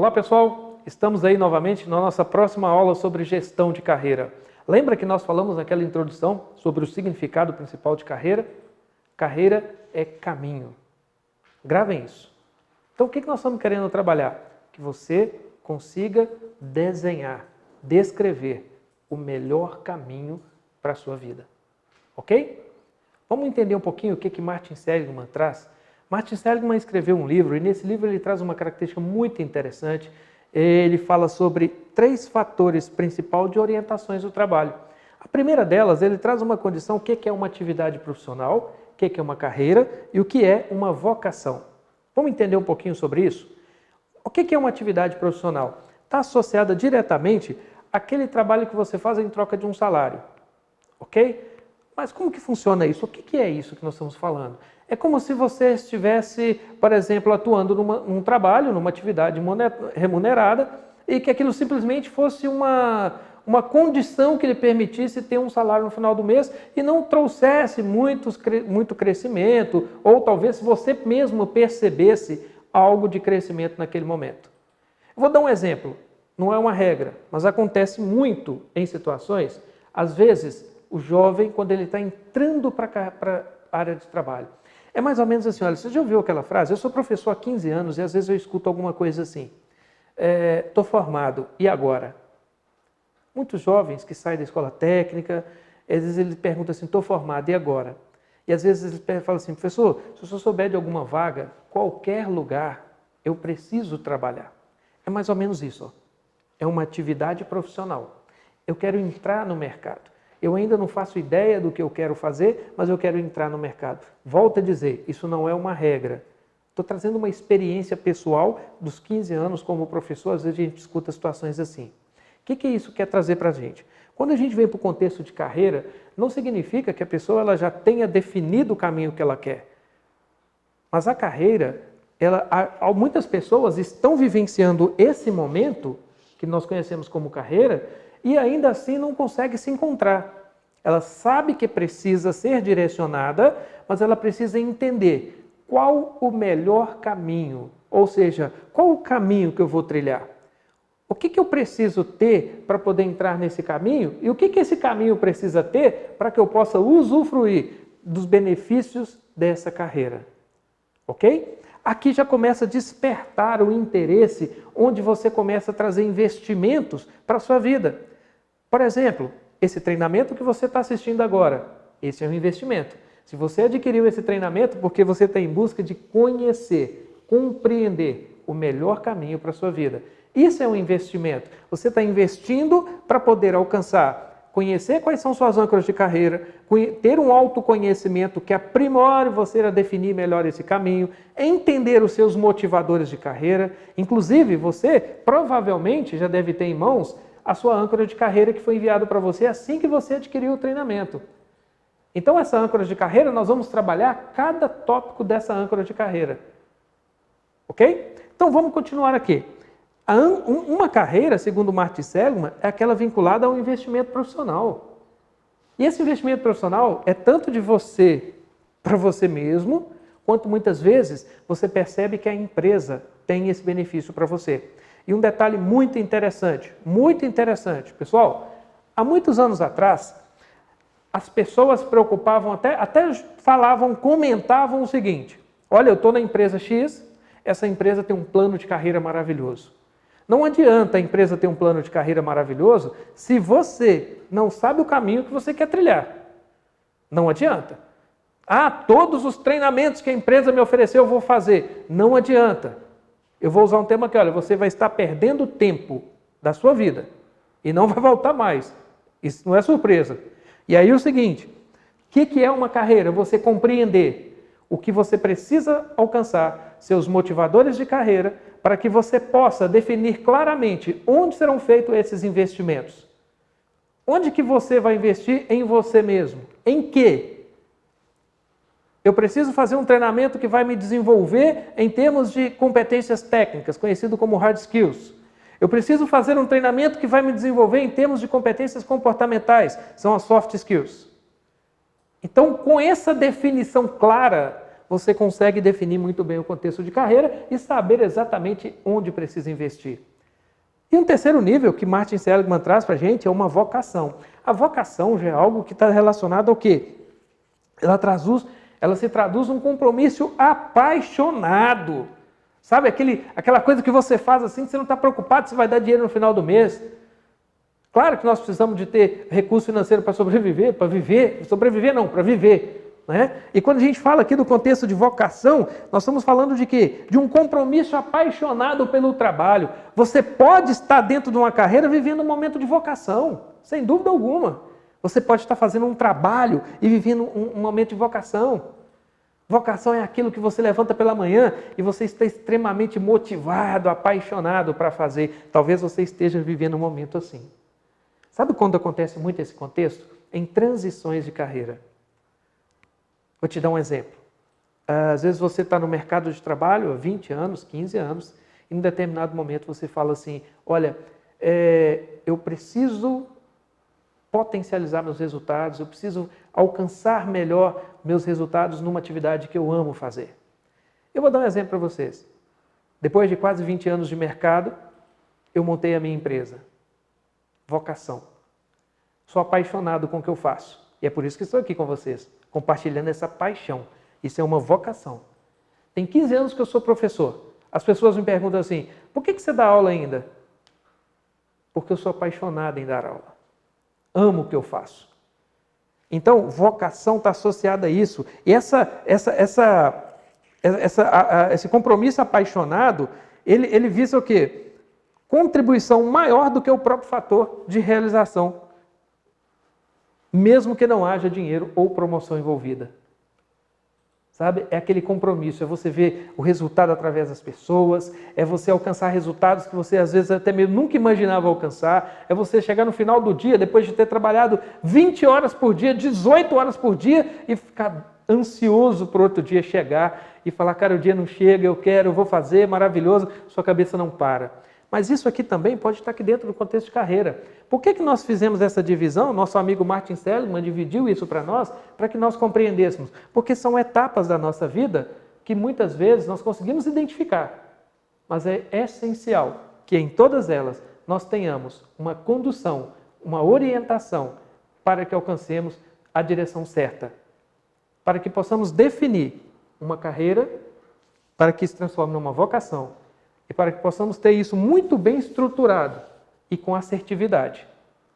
Olá pessoal, estamos aí novamente na nossa próxima aula sobre gestão de carreira. Lembra que nós falamos naquela introdução sobre o significado principal de carreira? Carreira é caminho. Gravem isso. Então o que nós estamos querendo trabalhar? Que você consiga desenhar, descrever o melhor caminho para a sua vida. Ok? Vamos entender um pouquinho o que Martin Seligman traz? Martin Seligman escreveu um livro e nesse livro ele traz uma característica muito interessante. Ele fala sobre 3 fatores principais de orientações do trabalho. A primeira delas, ele traz uma condição, o que é uma atividade profissional, o que é uma carreira e o que é uma vocação. Vamos entender um pouquinho sobre isso? O que é uma atividade profissional? Está associada diretamente àquele trabalho que você faz em troca de um salário. Ok? Mas como que funciona isso? O que é isso que nós estamos falando? É como se você estivesse, por exemplo, atuando num trabalho, numa atividade remunerada e que aquilo simplesmente fosse uma condição que lhe permitisse ter um salário no final do mês e não trouxesse muito crescimento ou talvez você mesmo percebesse algo de crescimento naquele momento. Eu vou dar um exemplo, não é uma regra, mas acontece muito em situações, às vezes o jovem, quando ele está entrando para a área de trabalho, é mais ou menos assim, olha, você já ouviu aquela frase? Eu sou professor há 15 anos e às vezes eu escuto alguma coisa assim, estou formado, e agora? Muitos jovens que saem da escola técnica, às vezes eles perguntam assim, estou formado, e agora? E às vezes eles falam assim, professor, se o senhor souber de alguma vaga, qualquer lugar, eu preciso trabalhar. É mais ou menos isso, ó. É uma atividade profissional. Eu quero entrar no mercado. Eu ainda não faço ideia do que eu quero fazer, mas eu quero entrar no mercado. Volto a dizer, isso não é uma regra. Estou trazendo uma experiência pessoal dos 15 anos como professor, às vezes a gente escuta situações assim. O que isso quer trazer para a gente? Quando a gente vem para o contexto de carreira, não significa que a pessoa ela já tenha definido o caminho que ela quer. Mas a carreira, muitas pessoas estão vivenciando esse momento, que nós conhecemos como carreira, e ainda assim não consegue se encontrar. Ela sabe que precisa ser direcionada, mas ela precisa entender qual o melhor caminho, ou seja, qual o caminho que eu vou trilhar. O que eu preciso ter para poder entrar nesse caminho e o que esse caminho precisa ter para que eu possa usufruir dos benefícios dessa carreira. Ok? Aqui já começa a despertar o interesse, onde você começa a trazer investimentos para a sua vida. Por exemplo, esse treinamento que você está assistindo agora, esse é um investimento. Se você adquiriu esse treinamento porque você está em busca de conhecer, compreender o melhor caminho para a sua vida. Isso é um investimento. Você está investindo para poder alcançar, conhecer quais são suas âncoras de carreira, ter um autoconhecimento que aprimore você a definir melhor esse caminho, entender os seus motivadores de carreira. Inclusive, você provavelmente já deve ter em mãos a sua âncora de carreira que foi enviada para você assim que você adquiriu o treinamento. Então, essa âncora de carreira, nós vamos trabalhar cada tópico dessa âncora de carreira. Ok? Então, vamos continuar aqui. Uma carreira, segundo Martin Seligman, é aquela vinculada ao investimento profissional. E esse investimento profissional é tanto de você para você mesmo, quanto muitas vezes você percebe que a empresa tem esse benefício para você. E um detalhe muito interessante, pessoal, há muitos anos atrás, as pessoas se preocupavam, até falavam, comentavam o seguinte, olha, eu estou na empresa X, essa empresa tem um plano de carreira maravilhoso. Não adianta a empresa ter um plano de carreira maravilhoso se você não sabe o caminho que você quer trilhar. Não adianta. Ah, todos os treinamentos que a empresa me ofereceu eu vou fazer. Não adianta. Eu vou usar um termo aqui, olha, você vai estar perdendo tempo da sua vida e não vai voltar mais. Isso não é surpresa. E aí o seguinte, o que é uma carreira? Você compreender o que você precisa alcançar, seus motivadores de carreira, para que você possa definir claramente onde serão feitos esses investimentos. Onde que você vai investir em você mesmo? Em quê? Eu preciso fazer um treinamento que vai me desenvolver em termos de competências técnicas, conhecido como hard skills. Eu preciso fazer um treinamento que vai me desenvolver em termos de competências comportamentais, são as soft skills. Então, com essa definição clara, você consegue definir muito bem o contexto de carreira e saber exatamente onde precisa investir. E um terceiro nível que Martin Seligman traz para a gente é uma vocação. A vocação já é algo que está relacionado ao quê? Ela se traduz num compromisso apaixonado. Sabe, aquela coisa que você faz assim, que você não está preocupado se vai dar dinheiro no final do mês. Claro que nós precisamos de ter recurso financeiro para sobreviver, para viver. Né? E quando a gente fala aqui do contexto de vocação, nós estamos falando de quê? De um compromisso apaixonado pelo trabalho. Você pode estar dentro de uma carreira vivendo um momento de vocação, sem dúvida alguma. Você pode estar fazendo um trabalho e vivendo um momento de vocação. Vocação é aquilo que você levanta pela manhã e você está extremamente motivado, apaixonado para fazer. Talvez você esteja vivendo um momento assim. Sabe quando acontece muito esse contexto? Em transições de carreira. Vou te dar um exemplo. Às vezes você está no mercado de trabalho há 20 anos, 15 anos, e em um determinado momento você fala assim, olha, eu preciso potencializar meus resultados, eu preciso alcançar melhor meus resultados numa atividade que eu amo fazer. Eu vou dar um exemplo para vocês. Depois de quase 20 anos de mercado, eu montei a minha empresa. Vocação. Sou apaixonado com o que eu faço. E é por isso que estou aqui com vocês, compartilhando essa paixão. Isso é uma vocação. Tem 15 anos que eu sou professor. As pessoas me perguntam assim, por que você dá aula ainda? Porque eu sou apaixonado em dar aula. Amo o que eu faço. Então, vocação está associada a isso. E esse compromisso apaixonado, ele visa o quê? Contribuição maior do que o próprio fator de realização, mesmo que não haja dinheiro ou promoção envolvida. Sabe? É aquele compromisso, é você ver o resultado através das pessoas, é você alcançar resultados que você às vezes até mesmo nunca imaginava alcançar, é você chegar no final do dia, depois de ter trabalhado 20 horas por dia, 18 horas por dia, e ficar ansioso para o outro dia chegar e falar, cara, o dia não chega, eu vou fazer, maravilhoso, sua cabeça não para. Mas isso aqui também pode estar aqui dentro do contexto de carreira. Por que nós fizemos essa divisão? Nosso amigo Martin Seligman dividiu isso para nós, para que nós compreendêssemos. Porque são etapas da nossa vida que muitas vezes nós conseguimos identificar. Mas é essencial que em todas elas nós tenhamos uma condução, uma orientação para que alcancemos a direção certa. Para que possamos definir uma carreira, para que se transforme numa vocação. E para que possamos ter isso muito bem estruturado e com assertividade,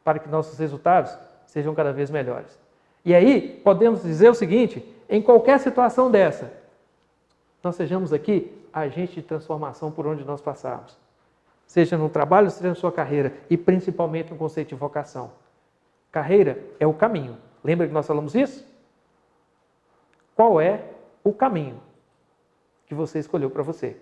para que nossos resultados sejam cada vez melhores. E aí, podemos dizer o seguinte, em qualquer situação dessa, nós sejamos aqui agentes de transformação por onde nós passarmos. Seja no trabalho, seja na sua carreira, e principalmente no conceito de vocação. Carreira é o caminho. Lembra que nós falamos isso? Qual é o caminho que você escolheu para você?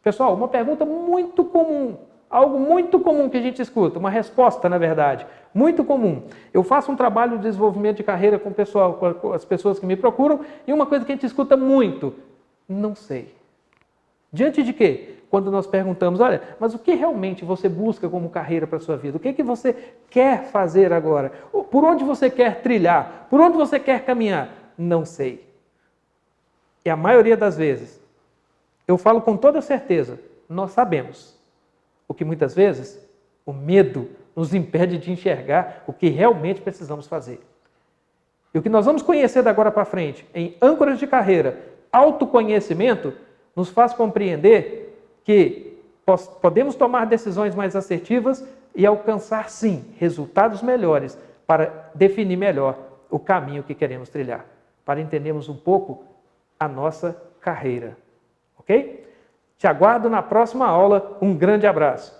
Pessoal, uma pergunta muito comum, algo muito comum que a gente escuta, uma resposta, na verdade, muito comum. Eu faço um trabalho de desenvolvimento de carreira com o pessoal, com as pessoas que me procuram, e uma coisa que a gente escuta muito, não sei. Diante de quê? Quando nós perguntamos, olha, mas o que realmente você busca como carreira para a sua vida? O que você quer fazer agora? Por onde você quer trilhar? Por onde você quer caminhar? Não sei. E a maioria das vezes, eu falo com toda certeza, nós sabemos. O que muitas vezes, o medo nos impede de enxergar o que realmente precisamos fazer. E o que nós vamos conhecer da agora para frente, em âncoras de carreira, autoconhecimento, nos faz compreender que podemos tomar decisões mais assertivas e alcançar, sim, resultados melhores para definir melhor o caminho que queremos trilhar, para entendermos um pouco a nossa carreira. Ok? Te aguardo na próxima aula. Um grande abraço.